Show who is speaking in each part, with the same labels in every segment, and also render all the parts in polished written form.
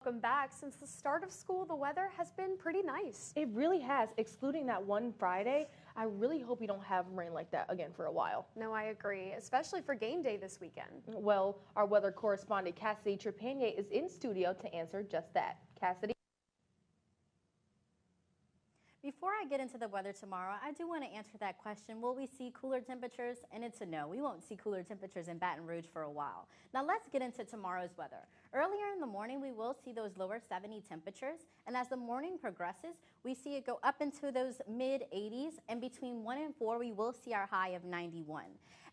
Speaker 1: Welcome back. Since the start of school, the weather has been pretty nice.
Speaker 2: It really has, excluding that one Friday. I really hope we don't have rain like that again for a while.
Speaker 1: No, I agree, especially for game day this weekend.
Speaker 2: Well, our weather correspondent Cassidy Trepanier is in studio to answer just that. Cassidy?
Speaker 3: Before I get into the weather tomorrow, I do want to answer that question. Will we see cooler temperatures? And it's a no. We won't see cooler temperatures in Baton Rouge for a while. Now let's get into tomorrow's weather. Earlier in the morning, we will see those lower 70 temperatures. And as the morning progresses, we see it go up into those mid 80s. And between 1 and 4, we will see our high of 91.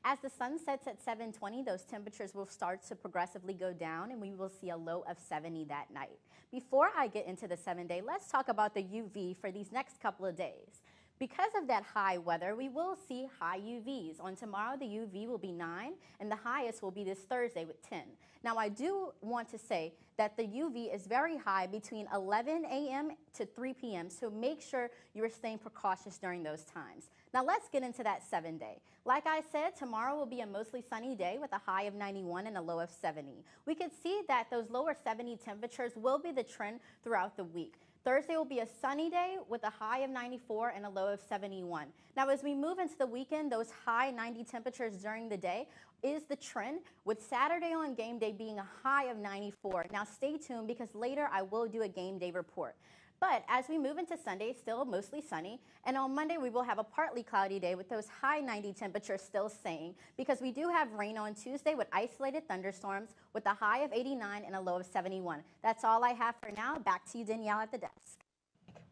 Speaker 3: As the sun sets at 7:20, those temperatures will start to progressively go down and we will see a low of 70 that night. Before I get into the 7-day, let's talk about the UV for these next couple of days. Because of that high weather, we will see high UVs. On tomorrow, the UV will be 9, and the highest will be this Thursday with 10. Now, I do want to say that the UV is very high between 11 a.m. to 3 p.m., so make sure you're staying precautious during those times. Now, let's get into that 7-day. Like I said, tomorrow will be a mostly sunny day with a high of 91 and a low of 70. We could see that those lower 70 temperatures will be the trend throughout the week. Thursday will be a sunny day with a high of 94 and a low of 71. Now, as we move into the weekend, those high 90 temperatures during the day is the trend, with Saturday on game day being a high of 94. Now, stay tuned because later I will do a game day report. But as we move into Sunday, still mostly sunny, and on Monday we will have a partly cloudy day with those high 90 temperatures still staying, because we do have rain on Tuesday with isolated thunderstorms with a high of 89 and a low of 71. That's all I have for now. Back to you, Danielle, at the desk.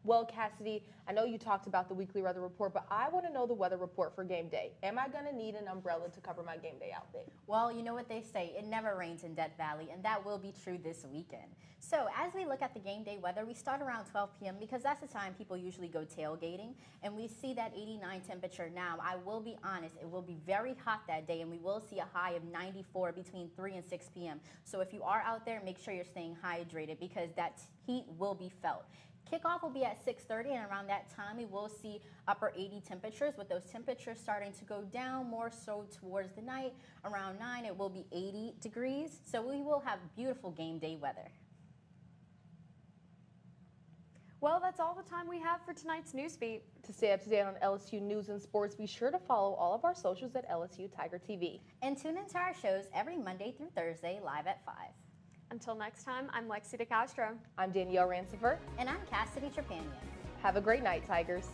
Speaker 2: Well, Cassidy, I know you talked about the weekly weather report, but I want to know the weather report for game day. Am I going to need an umbrella to cover my game day outfit?
Speaker 3: Well, you know what they say, it never rains in Death Valley, and that will be true this weekend. So as we look at the game day weather, we start around 12 p.m. because that's the time people usually go tailgating, and we see that 89 temperature now. I will be honest, it will be very hot that day, and we will see a high of 94 between 3 and 6 p.m. So if you are out there, make sure you're staying hydrated because that heat will be felt. Kickoff will be at 6:30, and around that time we will see upper 80 temperatures, with those temperatures starting to go down more so towards the night. Around 9 it will be 80 degrees, so we will have beautiful game day weather.
Speaker 1: Well, that's all the time we have for tonight's news beat.
Speaker 2: To stay up to date on LSU news and sports, be sure to follow all of our socials at LSU Tiger TV.
Speaker 3: And tune into our shows every Monday through Thursday live at 5.
Speaker 1: Until next time, I'm Lexi DeCastro.
Speaker 2: I'm Danielle Rancifer.
Speaker 3: And I'm Cassidy Trepanier.
Speaker 2: Have a great night, Tigers.